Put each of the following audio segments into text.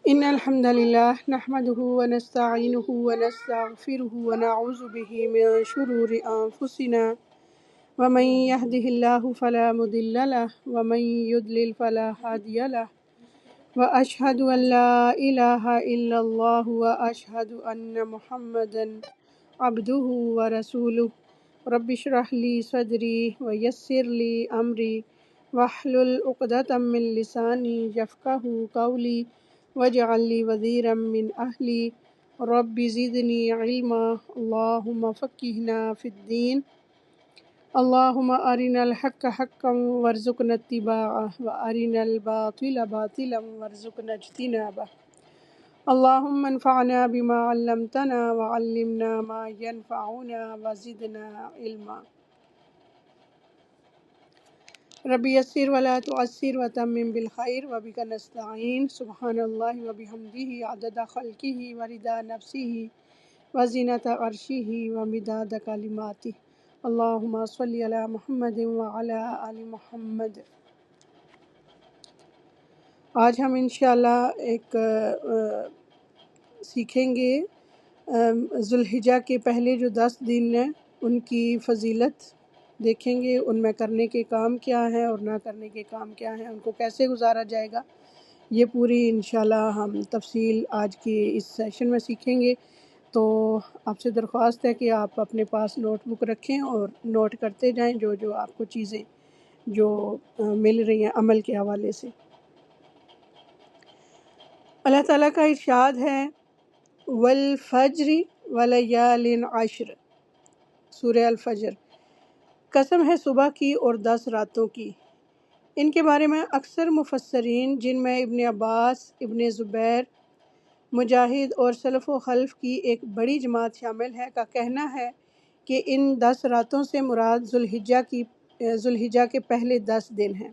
إن الحمد لله نحمده ونستعينه ونستغفره ونعوذ به من شرور أنفسنا ومن يهده الله فلا مضل له ومن يضلل فلا هادي له وأشهد أن لا إله إلا الله وأشهد أن محمدا عبده ورسوله رب اشرح لي صدري ويسر لي أمري واحلل عقدة من لساني يفقهوا قولي واجعل لي وزيرا من أهلي رب زدني علما اللهم فقهنا في الدين اللهم أرنا الحق حقا وارزقنا اتباعه وأرنا الباطل باطلا وارزقنا اجتنابه اللهم انفعنا بما علمتنا وعلمنا ما ينفعنا وزدنا علما رب يسر ولا تعسر وتمم بالخير وبك نستعين سبحان الله وبحمده عدد خلقه ورضا نفسه وزنة عرشه ومداد كلماته اللهم صل على محمد وعلى آل محمد۔ آج ہم انشاءاللہ ایک سیکھیں گے ذوالحجہ کے پہلے جو 10 دن ہیں ان کی فضیلت دیکھیں گے، ان میں کرنے کے کام کیا ہیں اور نہ کرنے کے کام کیا ہیں، ان کو کیسے گزارا جائے گا، یہ پوری انشاءاللہ ہم تفصیل آج کے اس سیشن میں سیکھیں گے۔ تو آپ سے درخواست ہے کہ آپ اپنے پاس نوٹ بک رکھیں اور نوٹ کرتے جائیں جو جو آپ کو چیزیں جو مل رہی ہیں عمل کے حوالے سے۔ اللہ تعالیٰ کا ارشاد ہے والفجر ولیال عشر، سورہ الفجر، قسم ہے صبح کی اور 10 راتوں کی۔ ان کے بارے میں اکثر مفسرین جن میں ابن عباس، ابن زبیر، مجاہد اور سلف و خلف کی ایک بڑی جماعت شامل ہے کا کہنا ہے کہ ان 10 راتوں سے مراد ذوالحجہ کے پہلے 10 دن ہیں۔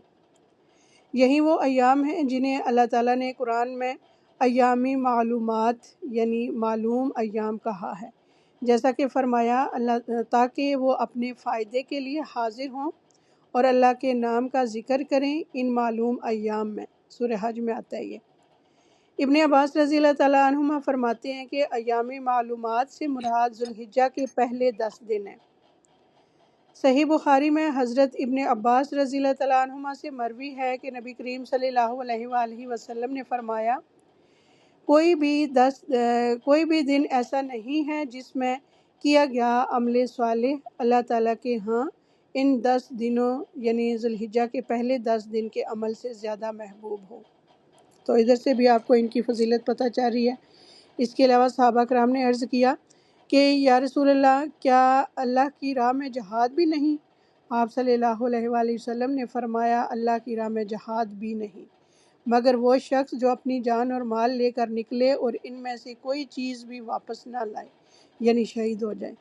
یہی وہ ایام ہیں جنہیں اللہ تعالیٰ نے قرآن میں ایامی معلومات یعنی معلوم ایام کہا ہے، جیسا کہ فرمایا اللہ تاکہ وہ اپنے فائدے کے لیے حاضر ہوں اور اللہ کے نام کا ذکر کریں ان معلوم ایام میں، سورہ حج میں آتا ہے یہ۔ ابن عباس رضی اللہ تعالیٰ عنہما فرماتے ہیں کہ ایامی معلومات سے مراد ذوالحجہ کے پہلے 10 دن ہیں۔ صحیح بخاری میں حضرت ابن عباس رضی اللہ تعالیٰ عنہما سے مروی ہے کہ نبی کریم صلی اللہ علیہ وآلہ وسلم نے فرمایا کوئی بھی دن ایسا نہیں ہے جس میں کیا گیا عمل صالح اللہ تعالیٰ کے ہاں ان 10 دنوں یعنی ذوالحجہ کے پہلے 10 دن کے عمل سے زیادہ محبوب ہو۔ تو ادھر سے بھی آپ کو ان کی فضیلت پتہ چل رہی ہے۔ اس کے علاوہ صحابہ کرام نے عرض کیا کہ یا رسول اللہ کیا اللہ کی راہ میں جہاد بھی نہیں؟ آپ صلی اللہ علیہ وآلہ وسلم نے فرمایا اللہ کی راہ میں جہاد بھی نہیں مگر وہ شخص جو اپنی جان اور مال لے کر نکلے اور ان میں سے کوئی چیز بھی واپس نہ لائے یعنی شہید ہو جائے۔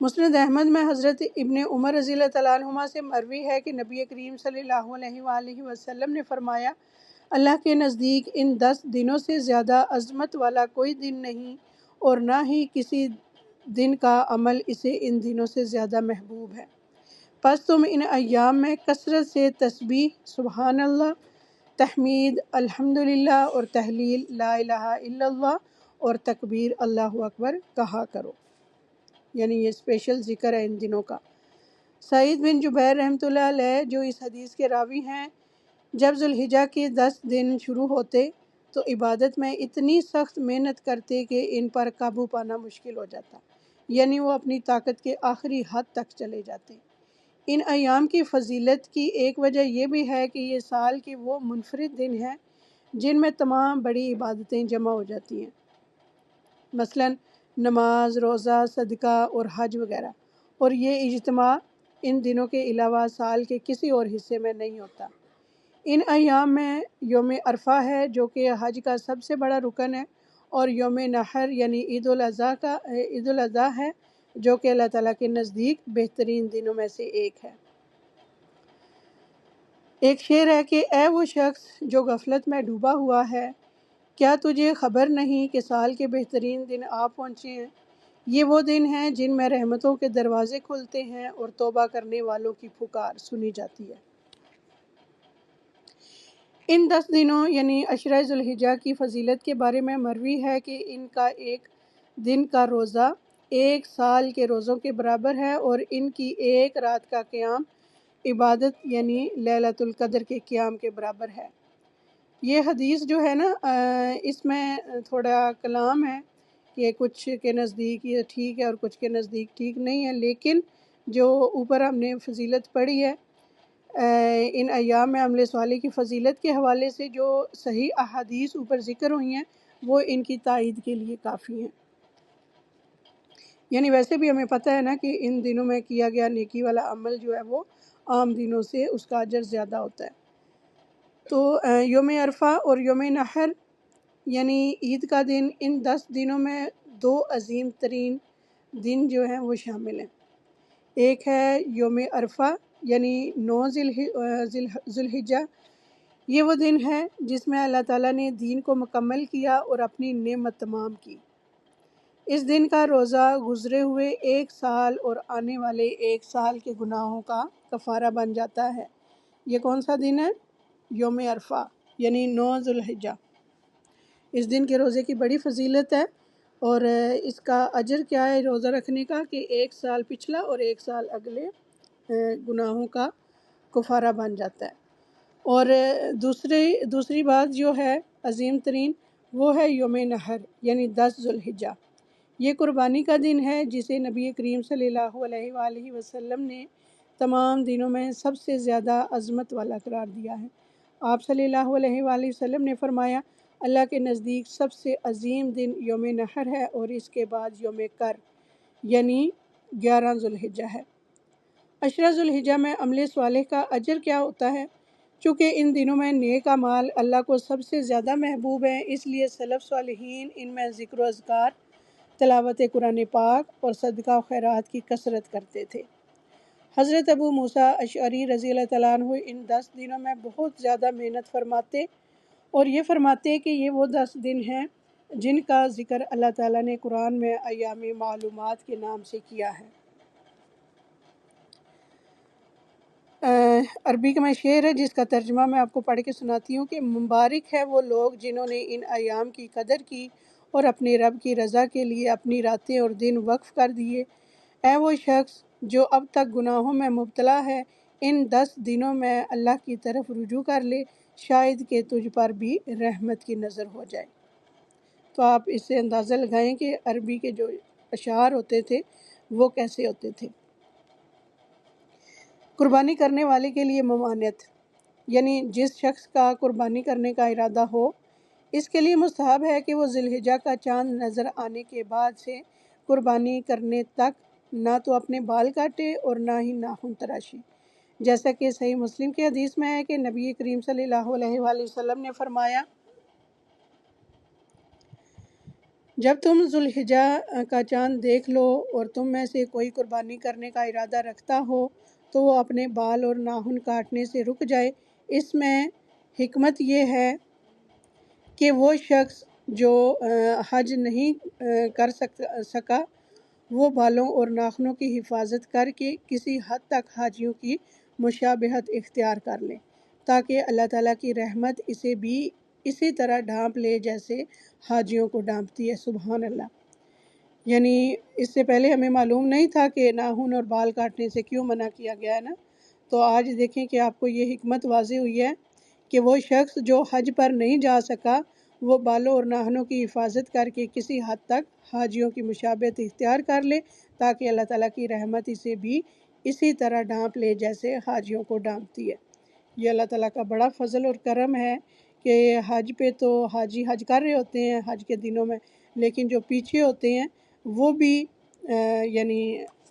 مسند احمد میں حضرت ابن عمر رضی اللہ تعالیٰ عنہما سے مروی ہے کہ نبی کریم صلی اللہ علیہ وآلہ وسلم نے فرمایا اللہ کے نزدیک ان 10 دنوں سے زیادہ عظمت والا کوئی دن نہیں اور نہ ہی کسی دن کا عمل اسے ان دنوں سے زیادہ محبوب ہے۔ پس تم ان ایام میں کثرت سے تسبیح سبحان اللہ، تحمید الحمدللہ اور تحلیل لا الہ الا اللہ اور تکبیر اللہ اکبر کہا کرو، یعنی یہ اسپیشل ذکر ہے ان دنوں کا۔ سعید بن جبیر رحمۃ اللہ علیہ جو اس حدیث کے راوی ہیں، جب ذوالحجہ کے 10 دن شروع ہوتے تو عبادت میں اتنی سخت محنت کرتے کہ ان پر قابو پانا مشکل ہو جاتا، یعنی وہ اپنی طاقت کے آخری حد تک چلے جاتے۔ ان ایام کی فضیلت کی ایک وجہ یہ بھی ہے کہ یہ سال کے وہ منفرد دن ہیں جن میں تمام بڑی عبادتیں جمع ہو جاتی ہیں، مثلا نماز، روزہ، صدقہ اور حج وغیرہ، اور یہ اجتماع ان دنوں کے علاوہ سال کے کسی اور حصے میں نہیں ہوتا۔ ان ایام میں یوم عرفہ ہے جو کہ حج کا سب سے بڑا رکن ہے، اور یوم نحر یعنی عید الاضحیٰ ہے جو کہ اللہ تعالیٰ کے نزدیک بہترین دنوں میں سے ایک ہے۔ ایک شعر ہے کہ اے وہ شخص جو غفلت میں ڈوبا ہوا ہے، کیا تجھے خبر نہیں کہ سال کے بہترین دن آ پہنچے ہیں؟ یہ وہ دن ہیں جن میں رحمتوں کے دروازے کھلتے ہیں اور توبہ کرنے والوں کی پکار سنی جاتی ہے۔ ان 10 دنوں یعنی عشرہ ذوالحجہ کی فضیلت کے بارے میں مروی ہے کہ ان کا ایک دن کا روزہ 1 سال کے روزوں کے برابر ہے، اور ان کی ایک رات کا قیام عبادت یعنی لیلۃ القدر کے قیام کے برابر ہے۔ یہ حدیث جو ہے نا اس میں تھوڑا کلام ہے کہ کچھ کے نزدیک یہ ٹھیک ہے اور کچھ کے نزدیک ٹھیک نہیں ہے، لیکن جو اوپر ہم نے فضیلت پڑھی ہے ان ایام میں عمل صالح کی فضیلت کے حوالے سے جو صحیح احادیث اوپر ذکر ہوئی ہیں وہ ان کی تائید کے لیے کافی ہیں۔ یعنی ویسے بھی ہمیں پتہ ہے نا کہ ان دنوں میں کیا گیا نیکی والا عمل جو ہے وہ عام دنوں سے اس کا اجر زیادہ ہوتا ہے۔ تو یوم عرفہ اور یوم نحر یعنی عید کا دن، ان 10 دنوں میں 2 عظیم ترین دن جو ہیں وہ شامل ہیں۔ ایک ہے یوم عرفہ یعنی 9 ذوالحجہ، یہ وہ دن ہے جس میں اللہ تعالیٰ نے دین کو مکمل کیا اور اپنی نعمت تمام کی۔ اس دن کا روزہ گزرے ہوئے 1 سال اور آنے والے 1 سال کے گناہوں کا کفارہ بن جاتا ہے۔ یہ کون سا دن ہے؟ یوم عرفہ یعنی 9 ذوالحجہ۔ اس دن کے روزے کی بڑی فضیلت ہے، اور اس کا اجر کیا ہے روزہ رکھنے کا کہ 1 سال پچھلا اور 1 سال اگلے گناہوں کا کفارہ بن جاتا ہے۔ اور دوسری بات جو ہے عظیم ترین وہ ہے یوم نحر یعنی 10 ذوالحجہ۔ یہ قربانی کا دن ہے جسے نبی کریم صلی اللہ علیہ وآلہ وسلم نے تمام دنوں میں سب سے زیادہ عظمت والا قرار دیا ہے۔ آپ صلی اللہ علیہ وآلہ وسلم نے فرمایا، اللہ کے نزدیک سب سے عظیم دن یوم نحر ہے اور اس کے بعد یوم کر یعنی 11 ذوالحجہ ہے۔ عشرہ ذوالحجہ میں عمل صالح کا اجر کیا ہوتا ہے؟ چونکہ ان دنوں میں نیک اعمال اللہ کو سب سے زیادہ محبوب ہیں، اس لیے سلف صالحین ان میں ذکر و اذکار، تلاوت قرآن پاک اور صدقہ و خیرات کی کثرت کرتے تھے۔ حضرت ابو موسیٰ اشعری رضی اللہ تعالیٰ عنہ ان 10 دنوں میں بہت زیادہ محنت فرماتے اور یہ فرماتے کہ یہ وہ 10 دن ہیں جن کا ذکر اللہ تعالیٰ نے قرآن میں ایام معلومات کے نام سے کیا ہے۔ عربی کا میں شعر ہے جس کا ترجمہ میں آپ کو پڑھ کے سناتی ہوں کہ مبارک ہے وہ لوگ جنہوں نے ان ایام کی قدر کی اور اپنے رب کی رضا کے لیے اپنی راتیں اور دن وقف کر دیے۔ اے وہ شخص جو اب تک گناہوں میں مبتلا ہے، ان 10 دنوں میں اللہ کی طرف رجوع کر لے، شاید کہ تجھ پر بھی رحمت کی نظر ہو جائے۔ تو آپ اس سے اندازہ لگائیں کہ عربی کے جو اشعار ہوتے تھے وہ کیسے ہوتے تھے۔ قربانی کرنے والے کے لیے ممانعت یعنی جس شخص کا قربانی کرنے کا ارادہ ہو، اس کے لیے مستحب ہے کہ وہ ذوالحجہ کا چاند نظر آنے کے بعد سے قربانی کرنے تک نہ تو اپنے بال کاٹے اور نہ ہی ناخن تراشے، جیسا کہ صحیح مسلم کی حدیث میں ہے کہ نبی کریم صلی اللہ علیہ وآلہ وسلم نے فرمایا، جب تم ذوالحجہ کا چاند دیکھ لو اور تم میں سے کوئی قربانی کرنے کا ارادہ رکھتا ہو تو وہ اپنے بال اور ناخن کاٹنے سے رک جائے۔ اس میں حکمت یہ ہے کہ وہ شخص جو حج نہیں کر سکا وہ بالوں اور ناخنوں کی حفاظت کر کے کسی حد تک حاجیوں کی مشابہت اختیار کر لے، تاکہ اللہ تعالیٰ کی رحمت اسے بھی اسی طرح ڈھانپ لے جیسے حاجیوں کو ڈھانپتی ہے۔ سبحان اللہ۔ یعنی اس سے پہلے ہمیں معلوم نہیں تھا کہ ناخن اور بال کاٹنے سے کیوں منع کیا گیا ہے نا، تو آج دیکھیں کہ آپ کو یہ حکمت واضح ہوئی ہے کہ وہ شخص جو حج پر نہیں جا سکا وہ بالوں اور ناخنوں کی حفاظت کر کے کسی حد تک حاجیوں کی مشابہت اختیار کر لے، تاکہ اللہ تعالیٰ کی رحمت اسے بھی اسی طرح ڈھانپ لے جیسے حاجیوں کو ڈھانپتی ہے۔ یہ اللہ تعالیٰ کا بڑا فضل اور کرم ہے کہ حج پہ تو حاجی حج کر رہے ہوتے ہیں حج کے دنوں میں، لیکن جو پیچھے ہوتے ہیں وہ بھی یعنی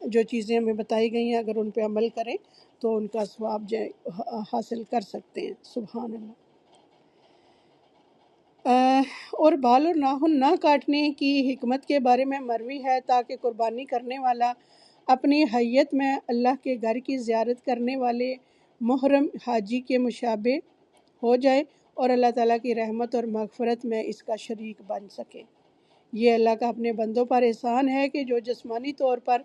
جو چیزیں ہمیں بتائی گئی ہیں اگر ان پہ عمل کریں تو ان کا ثواب حاصل کر سکتے ہیں۔ سبحان اللہ۔ اور بال اور ناخن نہ کاٹنے کی حکمت کے بارے میں مروی ہے تاکہ قربانی کرنے والا اپنی حیت میں اللہ کے گھر کی زیارت کرنے والے محرم حاجی کے مشابہ ہو جائے اور اللہ تعالیٰ کی رحمت اور مغفرت میں اس کا شریک بن سکے۔ یہ اللہ کا اپنے بندوں پر احسان ہے کہ جو جسمانی طور پر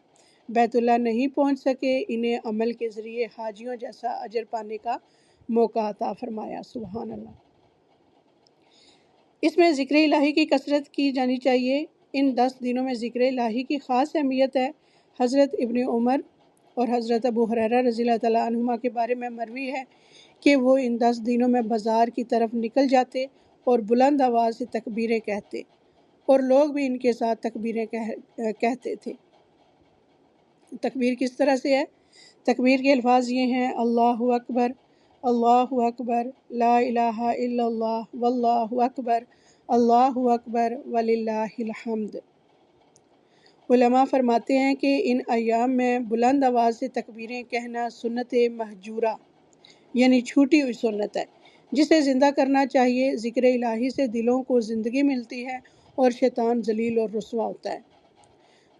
بیت اللہ نہیں پہنچ سکے، انہیں عمل کے ذریعے حاجیوں جیسا اجر پانے کا موقع عطا فرمایا۔ سبحان اللہ۔ اس میں ذکر الہی کی کثرت کی جانی چاہیے۔ ان 10 دنوں میں ذکر الہی کی خاص اہمیت ہے۔ حضرت ابن عمر اور حضرت ابو ہریرہ رضی اللہ تعالیٰ عنہما کے بارے میں مروی ہے کہ وہ ان 10 دنوں میں بازار کی طرف نکل جاتے اور بلند آواز سے تکبیریں کہتے، اور لوگ بھی ان کے ساتھ تکبیریں کہتے تھے۔ تکبیر کس طرح سے ہے؟ تکبیر کے الفاظ یہ ہیں: اللہ اکبر، اللہ اکبر، لا الہ الا اللہ، واللہ اکبر، اللہ اکبر، وللہ الحمد۔ علماء فرماتے ہیں کہ ان ایام میں بلند آواز سے تکبیریں کہنا سنت مہجورہ یعنی چھوٹی ہوئی سنت ہے، جسے زندہ کرنا چاہیے۔ ذکر الہی سے دلوں کو زندگی ملتی ہے اور شیطان ذلیل اور رسوا ہوتا ہے۔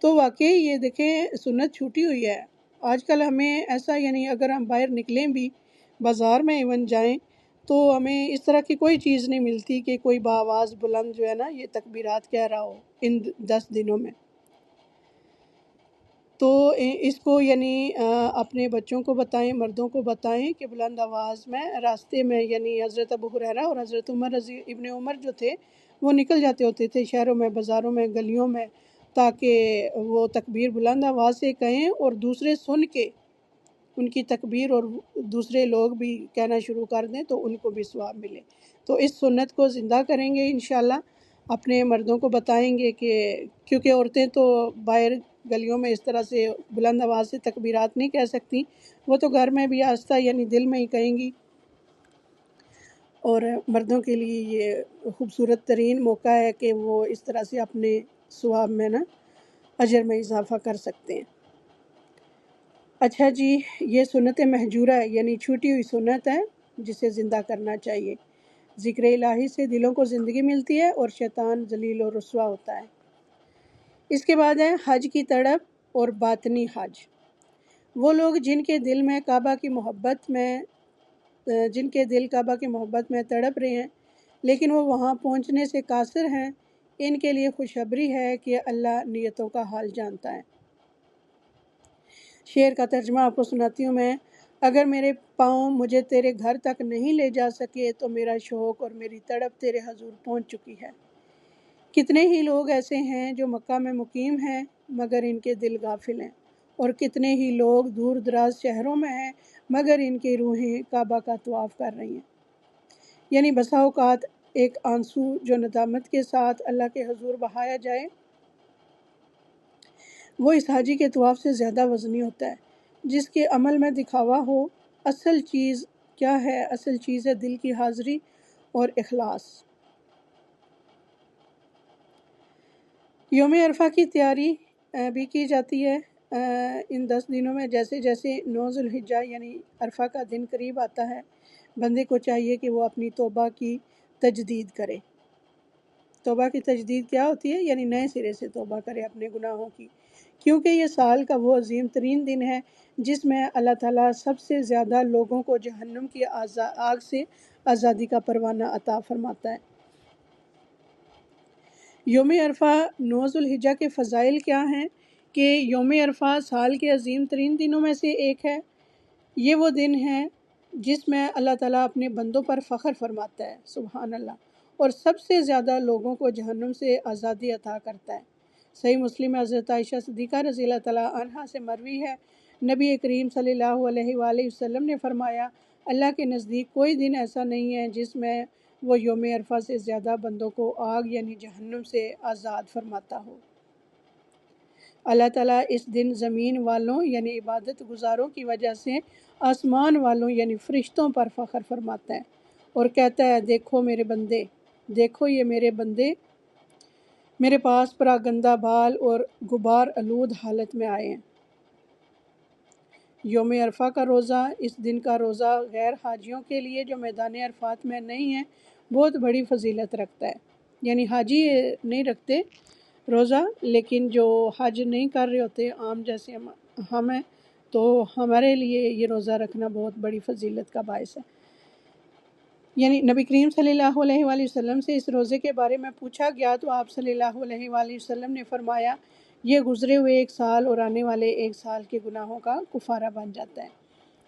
تو واقعی یہ دیکھیں سنت چھوٹی ہوئی ہے۔ آج کل ہمیں ایسا اگر ہم باہر نکلیں بھی، بازار میں ایون جائیں، تو ہمیں اس طرح کی کوئی چیز نہیں ملتی کہ کوئی بآواز بلند یہ تکبیرات کہہ رہا ہو ان 10 دنوں میں۔ تو اس کو اپنے بچوں کو بتائیں، مردوں کو بتائیں کہ بلند آواز میں راستے میں حضرت ابو ہریرہ اور حضرت ابن عمر جو تھے وہ نکل جاتے ہوتے تھے شہروں میں، بازاروں میں، گلیوں میں، تاکہ وہ تکبیر بلند آواز سے کہیں اور دوسرے سن کے ان کی تکبیر اور دوسرے لوگ بھی کہنا شروع کر دیں تو ان کو بھی ثواب ملے۔ تو اس سنت کو زندہ کریں گے انشاءاللہ، اپنے مردوں کو بتائیں گے کہ کیونکہ عورتیں تو باہر گلیوں میں اس طرح سے بلند آواز سے تکبیرات نہیں کہہ سکتی، وہ تو گھر میں بھی آہستہ دل میں ہی کہیں گی، اور مردوں کے لیے یہ خوبصورت ترین موقع ہے کہ وہ اس طرح سے اپنے ثواب میں اجر میں اضافہ کر سکتے ہیں۔ اچھا جی، یہ سنت مہجورہ ہے چھوٹی ہوئی سنت ہے جسے زندہ کرنا چاہیے۔ ذکر الہی سے دلوں کو زندگی ملتی ہے اور شیطان ذلیل اور رسوا ہوتا ہے۔ اس کے بعد ہے حج کی تڑپ اور باطنی حج۔ وہ لوگ جن کے دل کعبہ کی محبت میں تڑپ رہے ہیں لیکن وہ وہاں پہنچنے سے قاصر ہیں، ان کے لیے خوشخبری ہے کہ اللہ نیتوں کا حال جانتا ہے۔ شعر کا ترجمہ آپ کو سناتی ہوں میں۔ اگر میرے پاؤں مجھے تیرے گھر تک نہیں لے جا سکے تو میرا شوق اور میری تڑپ تیرے حضور پہنچ چکی ہے۔ کتنے ہی لوگ ایسے ہیں جو مکہ میں مقیم ہیں مگر ان کے دل غافل ہیں، اور کتنے ہی لوگ دور دراز شہروں میں ہیں مگر ان کی روحیں کعبہ کا طواف کر رہی ہیں۔ بسا اوقات ایک آنسو جو ندامت کے ساتھ اللہ کے حضور بہایا جائے وہ اس حاجی کے طواف سے زیادہ وزنی ہوتا ہے، جس کے عمل میں دکھاوا ہو۔ اصل چیز کیا ہے؟ اصل چیز ہے دل کی حاضری اور اخلاص۔ یوم عرفہ کی تیاری بھی کی جاتی ہے ان 10 دنوں میں۔ جیسے جیسے 9 ذی الحجہ عرفہ کا دن قریب آتا ہے، بندے کو چاہیے کہ وہ اپنی توبہ کی تجدید کرے۔ توبہ کی تجدید کیا ہوتی ہے؟ نئے سرے سے توبہ کرے اپنے گناہوں کی، کیونکہ یہ سال کا وہ عظیم ترین دن ہے جس میں اللہ تعالیٰ سب سے زیادہ لوگوں کو جہنم کی آگ سے آزادی کا پروانہ عطا فرماتا ہے۔ یوم عرفہ 9 ذی الحجہ کے فضائل کیا ہیں کہ یوم عرفہ سال کے عظیم ترین دنوں میں سے ایک ہے۔ یہ وہ دن ہے جس میں اللہ تعالیٰ اپنے بندوں پر فخر فرماتا ہے، سبحان اللہ، اور سب سے زیادہ لوگوں کو جہنم سے آزادی عطا کرتا ہے۔ صحیح مسلم میں حضرت عائشہ صدیقہ رضی اللہ تعالیٰ عنہا سے مروی ہے، نبی کریم صلی اللہ علیہ وآلہ وسلم نے فرمایا، اللہ کے نزدیک کوئی دن ایسا نہیں ہے جس میں وہ یوم عرفہ سے زیادہ بندوں کو آگ جہنم سے آزاد فرماتا ہو۔ اللہ تعالیٰ اس دن زمین والوں عبادت گزاروں کی وجہ سے آسمان والوں فرشتوں پر فخر فرماتا ہے اور کہتا ہے، دیکھو میرے بندے، دیکھو یہ میرے بندے میرے پاس پراگندہ بال اور غبار آلود حالت میں آئے ہیں۔ یوم عرفہ کا روزہ، اس دن کا روزہ غیر حاجیوں کے لیے جو میدان عرفات میں نہیں ہیں بہت بڑی فضیلت رکھتا ہے۔ حاجی نہیں رکھتے روزہ، لیکن جو حج نہیں کر رہے ہوتے عام جیسے ہم ہیں تو ہمارے لیے یہ روزہ رکھنا بہت بڑی فضیلت کا باعث ہے۔ نبی کریم صلی اللہ علیہ وآلہ وسلم سے اس روزے کے بارے میں پوچھا گیا تو آپ صلی اللہ علیہ وآلہ وسلم نے فرمایا، یہ گزرے ہوئے ایک سال اور آنے والے ایک سال کے گناہوں کا کفارہ بن جاتا ہے۔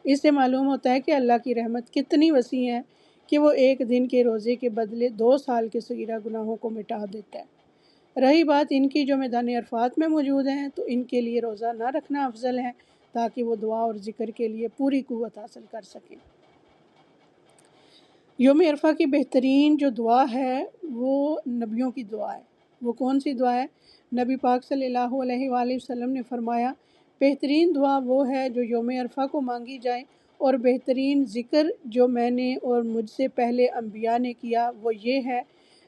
اس سے معلوم ہوتا ہے کہ اللہ کی رحمت کتنی وسیع ہے کہ وہ ایک دن کے روزے کے بدلے 2 سال کے صغیرہ گناہوں کو مٹا دیتا ہے۔ رہی بات ان کی جو میدان عرفات میں موجود ہیں تو ان کے لیے روزہ نہ رکھنا افضل ہے تاکہ وہ دعا اور ذکر کے لیے پوری قوت حاصل کر سکیں۔ یوم عرفہ کی بہترین جو دعا ہے وہ نبیوں کی دعا ہے۔ وہ کون سی دعا ہے؟ نبی پاک صلی اللہ علیہ وآلہ وسلم نے فرمایا بہترین دعا وہ ہے جو یوم عرفہ کو مانگی جائے، اور بہترین ذکر جو میں نے اور مجھ سے پہلے انبیاء نے کیا وہ یہ ہے،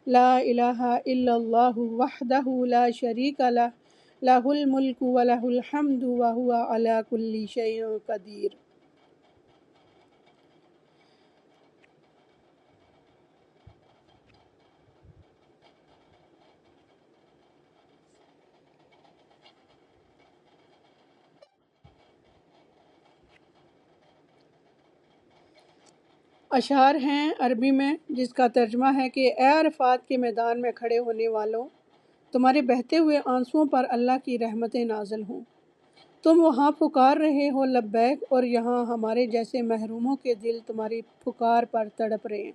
لا الہ الا اللہ وحدہ لا شریک لہ، لہ الملک ولہ الحمد وہو علی کل شیء قدیر۔ اشعار ہیں عربی میں جس کا ترجمہ ہے کہ اے عرفات کے میدان میں کھڑے ہونے والوں، تمہارے بہتے ہوئے آنسوؤں پر اللہ کی رحمتیں نازل ہوں۔ تم وہاں پکار رہے ہو لبیک، اور یہاں ہمارے جیسے محروموں کے دل تمہاری پکار پر تڑپ رہے ہیں۔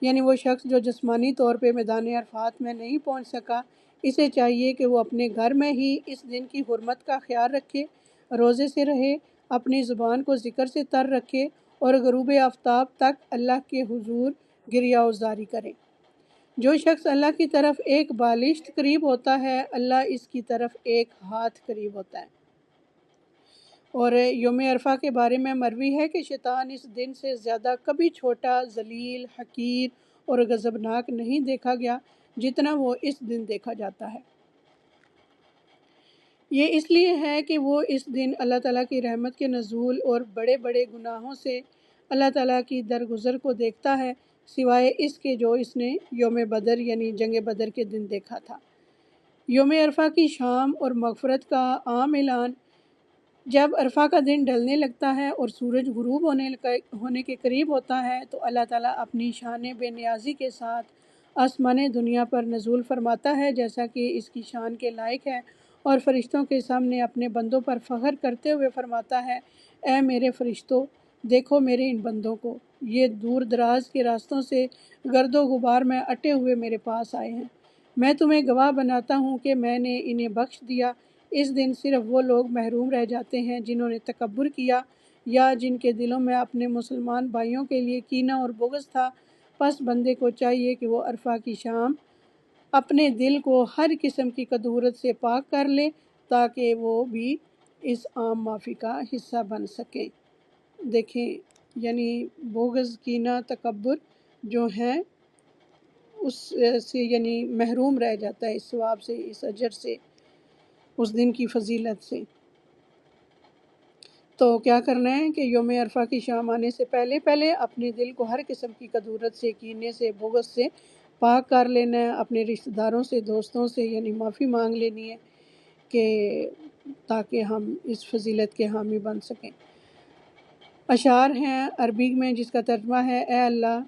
یعنی وہ شخص جو جسمانی طور پہ میدان عرفات میں نہیں پہنچ سکا، اسے چاہیے کہ وہ اپنے گھر میں ہی اس دن کی حرمت کا خیال رکھے، روزے سے رہے، اپنی زبان کو ذکر سے تر رکھے اور غروب آفتاب تک اللہ کے حضور گریہ وزاری کرے۔ جو شخص اللہ کی طرف ایک بالشت قریب ہوتا ہے، اللہ اس کی طرف ایک ہاتھ قریب ہوتا ہے۔ اور یوم عرفہ کے بارے میں مروی ہے کہ شیطان اس دن سے زیادہ کبھی چھوٹا، ذلیل، حقیر اور غضبناک نہیں دیکھا گیا جتنا وہ اس دن دیکھا جاتا ہے۔ یہ اس لیے ہے کہ وہ اس دن اللہ تعالیٰ کی رحمت کے نزول اور بڑے بڑے گناہوں سے اللہ تعالیٰ کی درگزر کو دیکھتا ہے، سوائے اس کے جو اس نے یوم بدر یعنی جنگ بدر کے دن دیکھا تھا۔ یوم عرفہ کی شام اور مغفرت کا عام اعلان جب عرفہ کا دن ڈھلنے لگتا ہے اور سورج غروب ہونے کے قریب ہوتا ہے تو اللہ تعالیٰ اپنی شان بے نیازی کے ساتھ آسمان دنیا پر نزول فرماتا ہے جیسا کہ اس کی شان کے لائق ہے، اور فرشتوں کے سامنے اپنے بندوں پر فخر کرتے ہوئے فرماتا ہے، اے میرے فرشتوں، دیکھو میرے ان بندوں کو، یہ دور دراز کے راستوں سے گرد و غبار میں اٹے ہوئے میرے پاس آئے ہیں۔ میں تمہیں گواہ بناتا ہوں کہ میں نے انہیں بخش دیا۔ اس دن صرف وہ لوگ محروم رہ جاتے ہیں جنہوں نے تکبر کیا یا جن کے دلوں میں اپنے مسلمان بھائیوں کے لیے کینہ اور بغض تھا۔ پس بندے کو چاہیے کہ وہ عرفہ کی شام اپنے دل کو ہر قسم کی کدورت سے پاک کر لے تاکہ وہ بھی اس عام معافی کا حصہ بن سکیں۔ دیکھیں یعنی بغض، کینہ، تکبر جو ہیں اس سے یعنی محروم رہ جاتا ہے اس ثواب سے، اس اجر سے، اس دن کی فضیلت سے۔ تو کیا کرنا ہے کہ یوم عرفہ کی شام آنے سے پہلے پہلے اپنے دل کو ہر قسم کی کدورت سے، کینے سے، بغض سے پاک کر لینا ہے، اپنے رشتہ داروں سے، دوستوں سے یعنی معافی مانگ لینی ہے کہ تاکہ ہم اس فضیلت کے حامی بن سکیں۔ اشعار ہیں عربی میں جس کا ترجمہ ہے، اے اللہ،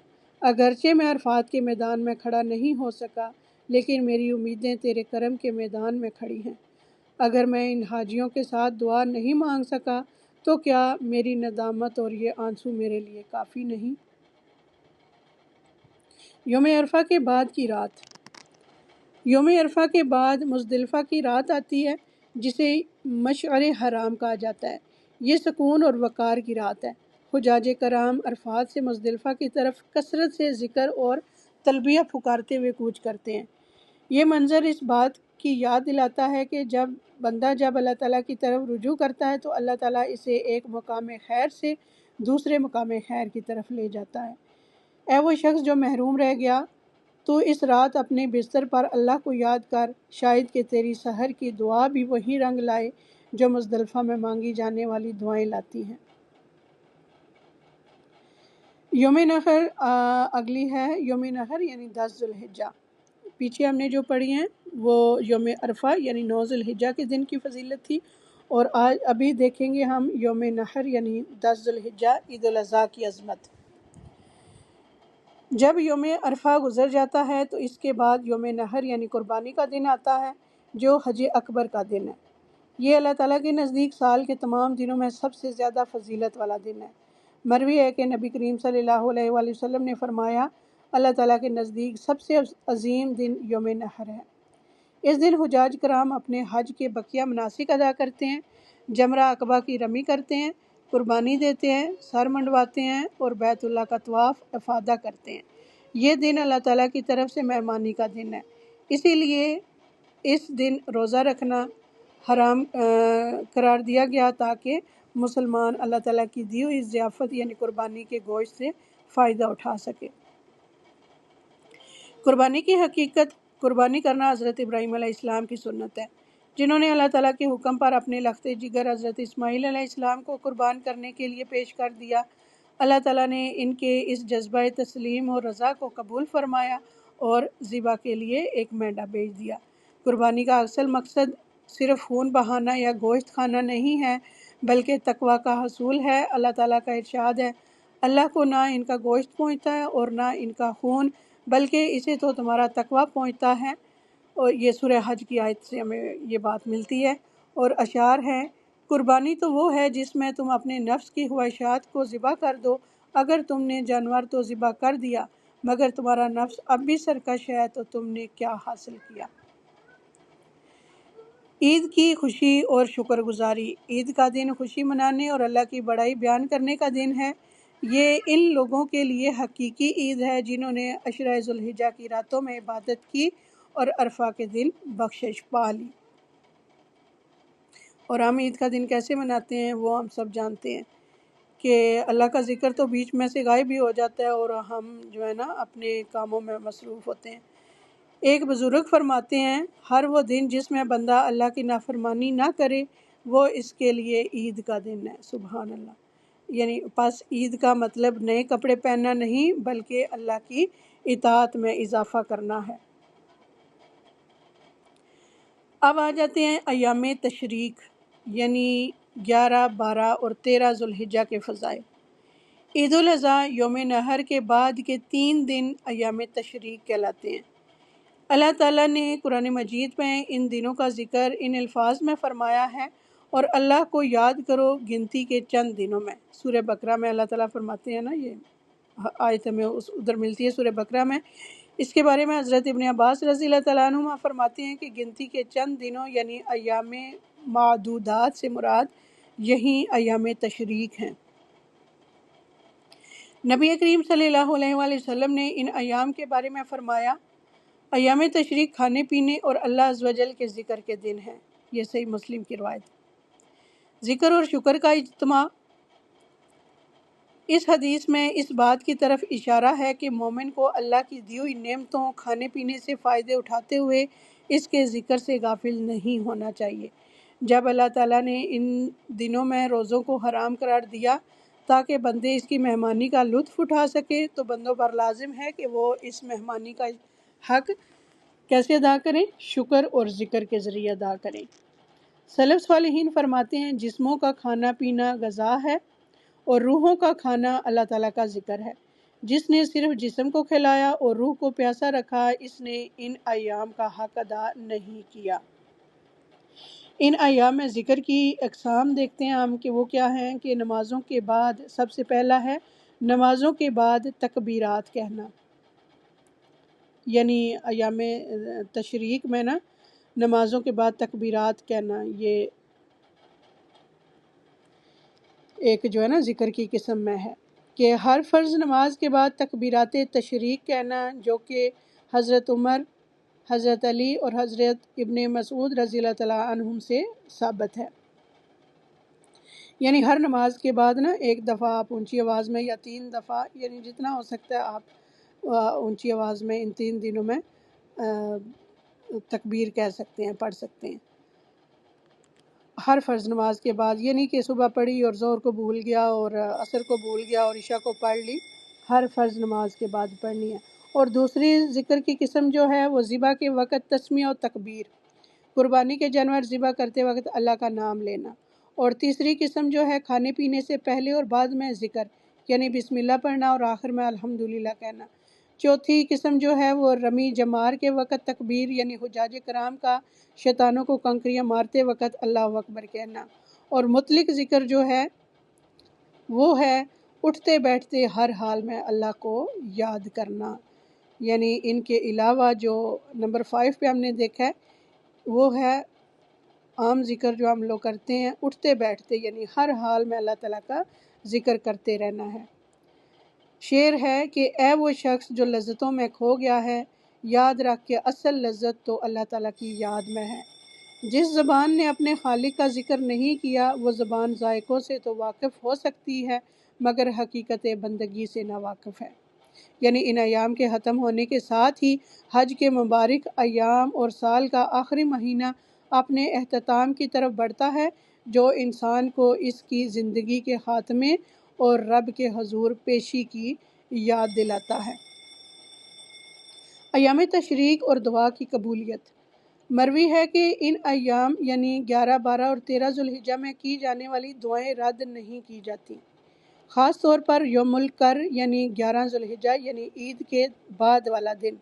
اگرچہ میں عرفات کے میدان میں کھڑا نہیں ہو سکا لیکن میری امیدیں تیرے کرم کے میدان میں کھڑی ہیں۔ اگر میں ان حاجیوں کے ساتھ دعا نہیں مانگ سکا تو کیا میری ندامت اور یہ آنسو میرے لیے کافی نہیں؟ یوم عرفہ کے بعد کی رات۔ یوم عرفہ کے بعد مزدلفہ کی رات آتی ہے جسے مشعر حرام کہا جاتا ہے۔ یہ سکون اور وقار کی رات ہے۔ حجاج کرام عرفات سے مزدلفہ کی طرف کثرت سے ذکر اور تلبیہ پکارتے ہوئے کوچ کرتے ہیں۔ یہ منظر اس بات کی یاد دلاتا ہے کہ بندہ جب اللہ تعالیٰ کی طرف رجوع کرتا ہے تو اللہ تعالیٰ اسے ایک مقام خیر سے دوسرے مقام خیر کی طرف لے جاتا ہے۔ اے وہ شخص جو محروم رہ گیا، تو اس رات اپنے بستر پر اللہ کو یاد کر، شاید کہ تیری سحر کی دعا بھی وہی رنگ لائے جو مزدلفہ میں مانگی جانے والی دعائیں لاتی ہیں۔ یوم نحر اگلی ہے۔ یوم نحر یعنی 10 ذی الحجہ۔ پیچھے ہم نے جو پڑھی ہیں وہ یوم عرفہ یعنی 9 ذی الحجہ کے دن کی فضیلت تھی، اور آج ابھی دیکھیں گے ہم یوم نحر یعنی 10 ذی الحجہ عید الاضحیٰ کی عظمت۔ جب یوم عرفہ گزر جاتا ہے تو اس کے بعد یوم نحر یعنی قربانی کا دن آتا ہے جو حج اکبر کا دن ہے۔ یہ اللہ تعالیٰ کے نزدیک سال کے تمام دنوں میں سب سے زیادہ فضیلت والا دن ہے۔ مروی ہے کہ نبی کریم صلی اللہ علیہ وآلہ وسلم نے فرمایا، اللہ تعالیٰ کے نزدیک سب سے عظیم دن یوم نحر ہے۔ اس دن حجاج کرام اپنے حج کے بقیہ مناسک ادا کرتے ہیں، جمرہ عقبہ کی رمی کرتے ہیں، قربانی دیتے ہیں، سر منڈواتے ہیں اور بیت اللہ کا طواف افاضہ کرتے ہیں۔ یہ دن اللہ تعالیٰ کی طرف سے مہمانی کا دن ہے، اسی لیے اس دن روزہ رکھنا حرام قرار دیا گیا تاکہ مسلمان اللہ تعالیٰ کی دی ہوئی ضیافت یعنی قربانی کے گوشت سے فائدہ اٹھا سکے۔ قربانی کی حقیقت، قربانی کرنا حضرت ابراہیم علیہ السلام کی سنت ہے، جنہوں نے اللہ تعالیٰ کے حکم پر اپنے لخت جگر حضرت اسماعیل علیہ السلام کو قربان کرنے کے لیے پیش کر دیا۔ اللہ تعالیٰ نے ان کے اس جذبہ تسلیم اور رضا کو قبول فرمایا اور ذبح کے لیے ایک مینڈا بھیج دیا۔ قربانی کا اصل مقصد صرف خون بہانا یا گوشت کھانا نہیں ہے، بلکہ تقویٰ کا حصول ہے۔ اللہ تعالیٰ کا ارشاد ہے، اللہ کو نہ ان کا گوشت پہنچتا ہے اور نہ ان کا خون، بلکہ اسے تو تمہارا تقویٰ پہنچتا ہے۔ اور یہ سورہ حج کی آیت سے ہمیں یہ بات ملتی ہے۔ اور اشعار ہے، قربانی تو وہ ہے جس میں تم اپنے نفس کی خواہشات کو ذبح کر دو، اگر تم نے جانور تو ذبح کر دیا، مگر تمہارا نفس اب بھی سرکش ہے تو تم نے کیا حاصل کیا۔ عید کی خوشی اور شکر گزاری۔ عید کا دن خوشی منانے اور اللہ کی بڑائی بیان کرنے کا دن ہے۔ یہ ان لوگوں کے لیے حقیقی عید ہے جنہوں نے عشرہ ذوالحجہ کی راتوں میں عبادت کی اور عرفہ کے دن بخشش پا لی۔ اور ہم عید کا دن کیسے مناتے ہیں وہ ہم سب جانتے ہیں کہ اللہ کا ذکر تو بیچ میں سے غائب بھی ہو جاتا ہے اور ہم جو ہے نا اپنے کاموں میں مصروف ہوتے ہیں۔ ایک بزرگ فرماتے ہیں، ہر وہ دن جس میں بندہ اللہ کی نافرمانی نہ کرے وہ اس کے لیے عید کا دن ہے۔ سبحان اللہ۔ یعنی پس عید کا مطلب نئے کپڑے پہننا نہیں بلکہ اللہ کی اطاعت میں اضافہ کرنا ہے۔ اب آ جاتے ہیں ایام تشریق یعنی 11، 12 اور 13 ذوالحجہ کے فضائل۔ عید الاضحیٰ یوم نحر کے بعد کے 3 دن ایام تشریق کہلاتے ہیں۔ اللہ تعالیٰ نے قرآن مجید میں ان دنوں کا ذکر ان الفاظ میں فرمایا ہے، اور اللہ کو یاد کرو گنتی کے چند دنوں میں۔ سورہ بقرہ میں اللہ تعالیٰ فرماتے ہیں نا، یہ آیت ہمیں ادھر ملتی ہے سورہ بقرہ میں۔ اس کے بارے میں حضرت ابن عباس رضی اللہ تعالیٰ عنہما فرماتے ہیں کہ گنتی کے چند دنوں یعنی ایام معدودات سے مراد یہی ایام تشریق ہیں۔ نبی کریم صلی اللہ علیہ وآلہ وسلم نے ان ایام کے بارے میں فرمایا، ایام تشریق کھانے پینے اور اللہ عز و جل کے ذکر کے دن ہیں۔ یہ صحیح مسلم کی روایت۔ ذکر اور شکر کا اجتماع۔ اس حدیث میں اس بات کی طرف اشارہ ہے کہ مومن کو اللہ کی دی ہوئی نعمتوں، کھانے پینے سے فائدے اٹھاتے ہوئے اس کے ذکر سے غافل نہیں ہونا چاہیے۔ جب اللہ تعالیٰ نے ان دنوں میں روزوں کو حرام قرار دیا تاکہ بندے اس کی مہمانی کا لطف اٹھا سکے، تو بندوں پر لازم ہے کہ وہ اس مہمانی کا حق کیسے ادا کریں؟ شکر اور ذکر کے ذریعے ادا کریں۔ سلف صالحین فرماتے ہیں، جسموں کا کھانا پینا غذا ہے اور روحوں کا کھانا اللہ تعالیٰ کا ذکر ہے۔ جس نے صرف جسم کو کھلایا اور روح کو پیاسا رکھا، اس نے ان ایام کا حق ادا نہیں کیا۔ ان ایام میں ذکر کی اقسام دیکھتے ہیں ہم کہ وہ کیا ہیں، کہ نمازوں کے بعد سب سے پہلا ہے نمازوں کے بعد تکبیرات کہنا۔ یعنی ایام تشریق میں نا نمازوں کے بعد تکبیرات کہنا، یہ ایک جو ہے نا ذکر کی قسم میں ہے کہ ہر فرض نماز کے بعد تکبیرات تشریق کہنا، جو کہ حضرت عمر، حضرت علی اور حضرت ابن مسعود رضی اللہ تعالیٰ عنہم سے ثابت ہے۔ یعنی ہر نماز کے بعد نا ایک دفعہ آپ اونچی آواز میں یا 3 دفعہ، یعنی جتنا ہو سکتا ہے آپ اونچی آواز میں ان 3 دنوں میں تکبیر کہہ سکتے ہیں، پڑھ سکتے ہیں۔ ہر فرض نماز کے بعد، یعنی کہ صبح پڑھی اور ظہر کو بھول گیا اور عصر کو بھول گیا اور عشاء کو پڑھ لی، ہر فرض نماز کے بعد پڑھنی ہے۔ اور دوسری ذکر کی قسم جو ہے وہ ذبح کے وقت تسمیہ و تکبیر، قربانی کے جانور ذبح کرتے وقت اللہ کا نام لینا۔ اور تیسری قسم جو ہے کھانے پینے سے پہلے اور بعد میں ذکر، یعنی بسم اللہ پڑھنا اور آخر میں الحمدللہ کہنا۔ چوتھی قسم جو ہے وہ رمی جمار کے وقت تکبیر یعنی حجاج کرام کا شیطانوں کو کنکریاں مارتے وقت اللہ اکبر کہنا، اور مطلق ذکر جو ہے وہ ہے اٹھتے بیٹھتے ہر حال میں اللہ کو یاد کرنا۔ یعنی ان کے علاوہ جو نمبر 5 پہ ہم نے دیکھا ہے وہ ہے عام ذکر جو ہم لوگ کرتے ہیں اٹھتے بیٹھتے، یعنی ہر حال میں اللہ تعالیٰ کا ذکر کرتے رہنا ہے۔ شعر ہے کہ اے وہ شخص جو لذتوں میں کھو گیا ہے، یاد رکھ کے اصل لذت تو اللہ تعالیٰ کی یاد میں ہے۔ جس زبان نے اپنے خالق کا ذکر نہیں کیا وہ زبان ذائقوں سے تو واقف ہو سکتی ہے مگر حقیقت بندگی سے ناواقف ہے۔ یعنی ان ایام کے ختم ہونے کے ساتھ ہی حج کے مبارک ایام اور سال کا آخری مہینہ اپنے اختتام کی طرف بڑھتا ہے، جو انسان کو اس کی زندگی کے خاتمے اور رب کے حضور پیشی کی یاد دلاتا ہے۔ ایام تشریق اور دعا کی قبولیت۔ مروی ہے کہ ان ایام یعنی 11، 12 اور 13 ذوالحجہ میں کی جانے والی دعائیں رد نہیں کی جاتی، خاص طور پر یوم القر یعنی 11 ذوالحجہ یعنی عید کے بعد والا دن۔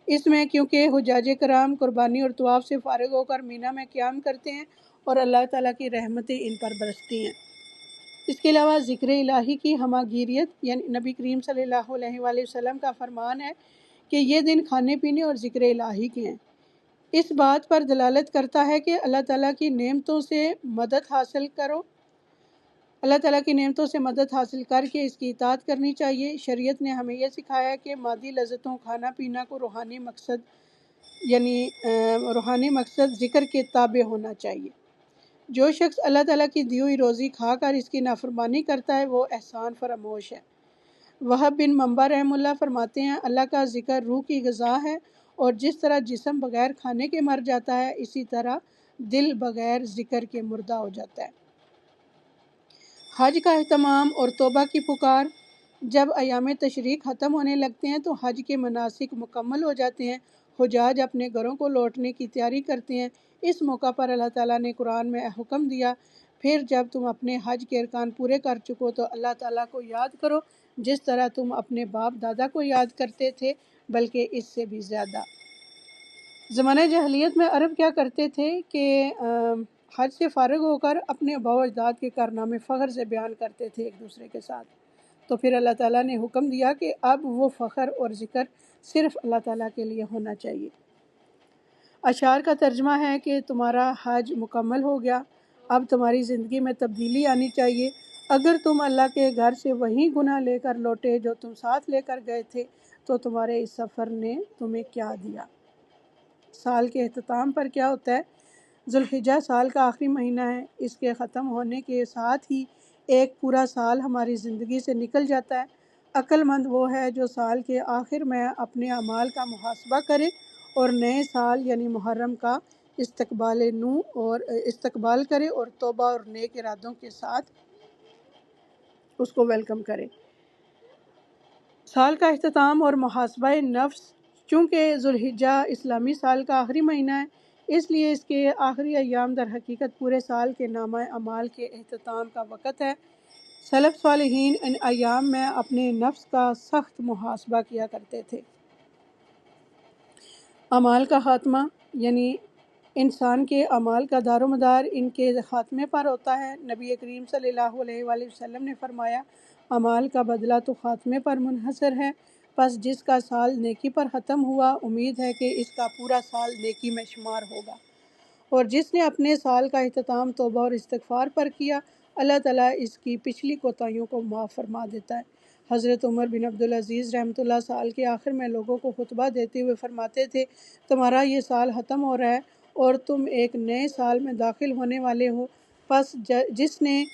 اس میں کیونکہ حجاج کرام قربانی اور طواف سے فارغ ہو کر مینا میں قیام کرتے ہیں اور اللہ تعالیٰ کی رحمتیں ان پر برستی ہیں۔ اس کے علاوہ ذکر الہی کی ہمہ گیریت، یعنی نبی کریم صلی اللہ علیہ وآلہ وسلم کا فرمان ہے کہ یہ دن کھانے پینے اور ذکر الہی کے ہیں۔ اس بات پر دلالت کرتا ہے کہ اللہ تعالیٰ کی نعمتوں سے مدد حاصل کرو، اللہ تعالیٰ کی نعمتوں سے مدد حاصل کر کے اس کی اطاعت کرنی چاہیے۔ شریعت نے ہمیں یہ سکھایا کہ مادی لذتوں کھانا پینا کو روحانی مقصد ذکر کے تابع ہونا چاہیے۔ جو شخص اللہ تعالیٰ کی دی ہوئی روزی کھا کر اس کی نافرمانی کرتا ہے وہ احسان فراموش ہے۔ وہب بن منبع رحم اللہ فرماتے ہیں اللہ کا ذکر روح کی غذا ہے، اور جس طرح جسم بغیر کھانے کے مر جاتا ہے اسی طرح دل بغیر ذکر کے مردہ ہو جاتا ہے۔ حج کا اہتمام اور توبہ کی پکار۔ جب ایام تشریق ختم ہونے لگتے ہیں تو حج کے مناسک مکمل ہو جاتے ہیں، حجاج اپنے گھروں کو لوٹنے کی تیاری کرتے ہیں۔ اس موقع پر اللہ تعالیٰ نے قرآن میں حکم دیا، پھر جب تم اپنے حج کے ارکان پورے کر چکو تو اللہ تعالیٰ کو یاد کرو جس طرح تم اپنے باپ دادا کو یاد کرتے تھے، بلکہ اس سے بھی زیادہ۔ زمانہ جاہلیت میں عرب کیا کرتے تھے کہ حج سے فارغ ہو کر اپنے آباء و اجداد کے کارنامے فخر سے بیان کرتے تھے ایک دوسرے کے ساتھ، تو پھر اللہ تعالیٰ نے حکم دیا کہ اب وہ فخر اور ذکر صرف اللہ تعالیٰ کے لیے ہونا چاہیے۔ اشعار کا ترجمہ ہے کہ تمہارا حج مکمل ہو گیا، اب تمہاری زندگی میں تبدیلی آنی چاہیے۔ اگر تم اللہ کے گھر سے وہی گناہ لے کر لوٹے جو تم ساتھ لے کر گئے تھے تو تمہارے اس سفر نے تمہیں کیا دیا۔ سال کے اختتام پر کیا ہوتا ہے؟ ذوالحجہ سال کا آخری مہینہ ہے، اس کے ختم ہونے کے ساتھ ہی ایک پورا سال ہماری زندگی سے نکل جاتا ہے۔ عقل مند وہ ہے جو سال کے آخر میں اپنے اعمال کا محاسبہ کرے اور نئے سال یعنی محرم کا استقبال کرے اور توبہ اور نیک ارادوں کے ساتھ اس کو ویلکم کرے۔ سال کا اختتام اور محاسبہ نفس۔ چونکہ ذوالحجہ اسلامی سال کا آخری مہینہ ہے اس لیے اس کے آخری ایام در حقیقت پورے سال کے نامہ اعمال کے اختتام کا وقت ہے۔ سلف صالحین ان ایام میں اپنے نفس کا سخت محاسبہ کیا کرتے تھے۔ اعمال کا خاتمہ، یعنی انسان کے اعمال کا دار و مدار ان کے خاتمے پر ہوتا ہے۔ نبی کریم صلی اللہ علیہ وآلہ وسلم نے فرمایا اعمال کا بدلہ تو خاتمے پر منحصر ہے، پس جس کا سال نیکی پر ختم ہوا امید ہے کہ اس کا پورا سال نیکی میں شمار ہوگا، اور جس نے اپنے سال کا اختتام توبہ اور استغفار پر کیا اللہ تعالیٰ اس کی پچھلی کوتاہیوں کو معاف فرما دیتا ہے۔ حضرت عمر بن عبدالعزیز رحمۃ اللہ سال کے آخر میں لوگوں کو خطبہ دیتے ہوئے فرماتے تھے تمہارا یہ سال ختم ہو رہا ہے اور تم ایک نئے سال میں داخل ہونے والے ہو، پس جس نے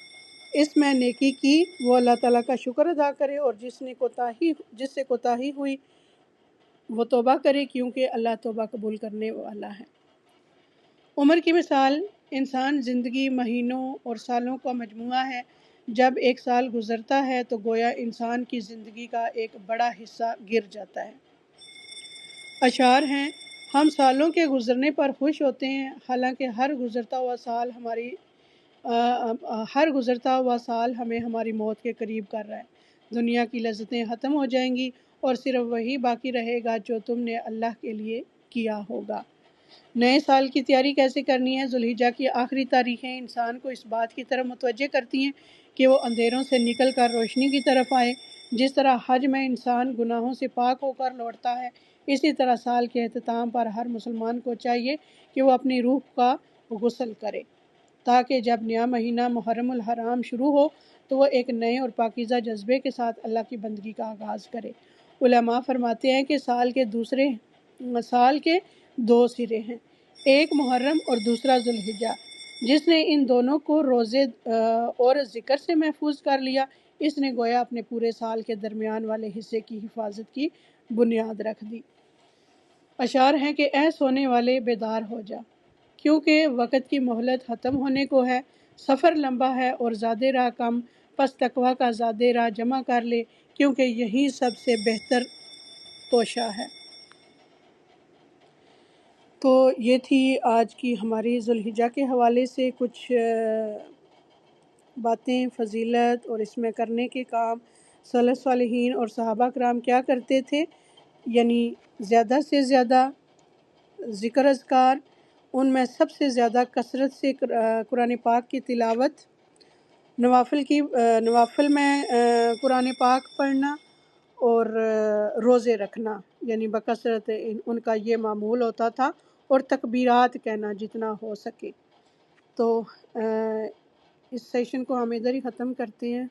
اس میں نیکی کی وہ اللہ تعالیٰ کا شکر ادا کرے، اور جس سے کوتاہی ہوئی وہ توبہ کرے کیونکہ اللہ توبہ قبول کرنے والا ہے۔ عمر کی مثال، انسان زندگی مہینوں اور سالوں کا مجموعہ ہے۔ جب ایک سال گزرتا ہے تو گویا انسان کی زندگی کا ایک بڑا حصہ گر جاتا ہے۔ اشعار ہیں ہم سالوں کے گزرنے پر خوش ہوتے ہیں، حالانکہ ہر گزرتا ہوا سال ہمیں ہماری موت کے قریب کر رہا ہے۔ دنیا کی لذتیں ختم ہو جائیں گی اور صرف وہی باقی رہے گا جو تم نے اللہ کے لیے کیا ہوگا۔ نئے سال کی تیاری کیسے کرنی ہے؟ ذوالحجہ کی آخری تاریخیں انسان کو اس بات کی طرف متوجہ کرتی ہیں کہ وہ اندھیروں سے نکل کر روشنی کی طرف آئے۔ جس طرح حج میں انسان گناہوں سے پاک ہو کر لوٹتا ہے، اسی طرح سال کے اختتام پر ہر مسلمان کو چاہیے کہ وہ اپنی روح کا غسل کرے، تاکہ جب نیا مہینہ محرم الحرام شروع ہو تو وہ ایک نئے اور پاکیزہ جذبے کے ساتھ اللہ کی بندگی کا آغاز کرے۔ علماء فرماتے ہیں کہ سال کے دو سرے ہیں، ایک محرم اور دوسرا ذوالحجہ۔ جس نے ان دونوں کو روزے اور ذکر سے محفوظ کر لیا، اس نے گویا اپنے پورے سال کے درمیان والے حصے کی حفاظت کی بنیاد رکھ دی۔ اشعار ہیں کہ اے سونے والے بیدار ہو جا، کیونکہ وقت کی مہلت ختم ہونے کو ہے، سفر لمبا ہے اور زادِ راہ کم، پس تقویٰ کا زادِ راہ جمع کر لے، کیونکہ یہی سب سے بہتر توشہ ہے۔ تو یہ تھی آج کی ہماری ذوالحجہ کے حوالے سے کچھ باتیں، فضیلت اور اس میں کرنے کے کام۔ سلف صالحین اور صحابہ کرام کیا کرتے تھے؟ یعنی زیادہ سے زیادہ ذکر اذکار، ان میں سب سے زیادہ کثرت سے قرآن پاک کی تلاوت، نوافل میں قرآن پاک پڑھنا اور روزے رکھنا، یعنی بکثرت ان کا یہ معمول ہوتا تھا، اور تکبیرات کہنا جتنا ہو سکے۔ تو اس سیشن کو ہم ادھر ہی ختم کرتے ہیں۔